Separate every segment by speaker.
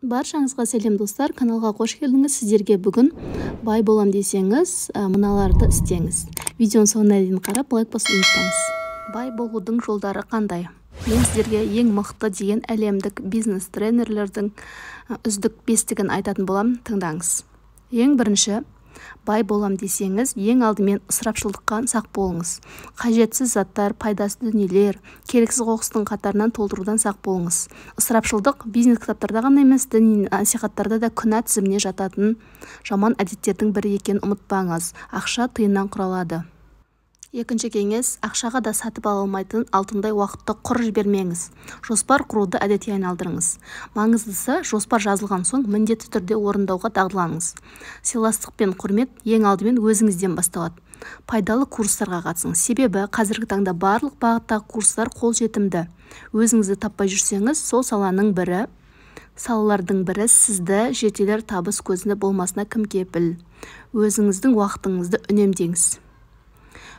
Speaker 1: Баршаңызға сәлем достар, каналға қош келдіңіз. Сіздерге бүгін бай болам десеңіз, мыналарды істеңіз. Видеоның соңына дейін қарап, лайк басуды ұмытпаңыз. Бай болудың жолдары қандай? Мен сіздерге ең мықты деген әлемдік бизнес тренерлердің үздік бестігін айтатын болам, тыңдаңыз. Ең бірінші, бай болам десеңіз, ең алдымен ысырапшылдыққа сақ болыңыз. Қажетсіз заттар, пайдасыз дүниелер, керексіз қоқыстың қатарынан толтырудан сақ болыңыз. Ысырапшылдық бизнес кітаптарда ғана емес, діни насихаттарда да күнә тізіміне жататын жаман әдеттердің бірі екенін ұмытпаңыз. Ақша тиыннан құралады. Екінші кеңес, ақшаға да сатып ала алмайтын алтындай уақытты құр жібермеңіз. Жоспар құруды әдетке айналдырыңыз. Маңыздысы, жоспар жазылған соң міндетті түрде орындауға дағдыланыңыз. Сыйластық пен құрмет ең алдымен өзіңізден басталады. Пайдалы курстарға қатысыңыз. Себебі қазіргі таңда барлық бағыттағы курстар қолжетімді. Өзіңізді таппай жүрсеңіз, сол салалардың бірі сізді жетелер табыс көзінде болмасына кім кепіл? Өзіңіздің уақытыңызды үнемдеңіз.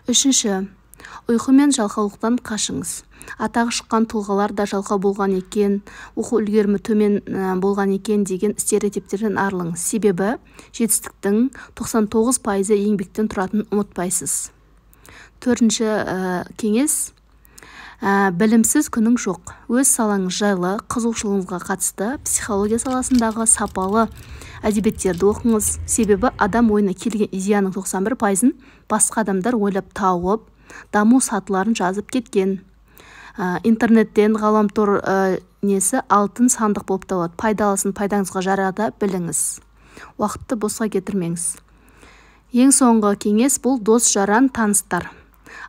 Speaker 1: Үшінші, ұйқы мен жалқаулықтан қашыңыз. Атағы шыққан тұлғалар да жалқау болған екен, оқу үлгерімі төмен болған екен деген стереотиптерден арылыңыз. Себебі жетістіктің 99% еңбектен тұратын ұмытпайсыз. Төртінші кеңес, білімсіз күнің жоқ. Өз салаңыз жайлы қызығушылығыңызға қатысты психология саласындағы сапалы әдебиеттерді оқыңыз. Себебі адам ойына келген идеяның 91%-ын басқа адамдар ойлап тауып, даму сатыларын жазып кеткен. Интернеттен ғаламтор несі алтын сандық болып табылады. Пайдалысын пайдаңызға жарата біліңіз. Уақытты босқа кетірмеңіз. Ең соңғы кеңес бұл дос жаран таныстар.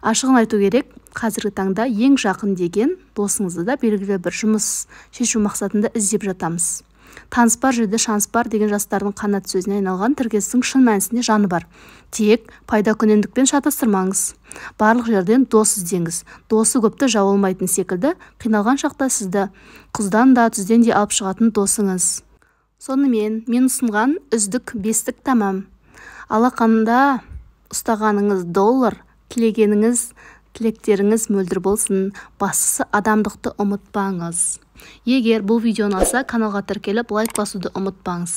Speaker 1: Ашығын айту керек, қазіргі таңда ең жақын деген досыңызды да белгілі бір жұмыс шешу мақсатында іздеп жатамыз. Таныс бар жерде шанс бар деген жастардың қанат сөзіне айналған тіркестің шын мәнісінде жаны бар. Тек пайда күнендікпен шатастырмаңыз. Барлық жерден дос іздеңіз. Досы көпті жау olмайтын секілді, қиналған шақта сізді құздан да түзден де алып шығатын досыңыз. Сонымен мен ұсынған үздік бестік тамам. Алақанда ұстағаныңыз доллар, тілектеріңіз мөлдір болсын. Бастысы адамдықты ұмытпаңыз. Егер бұл видеоны алса, каналға тіркеліп лайк басуды ұмытпаңыз.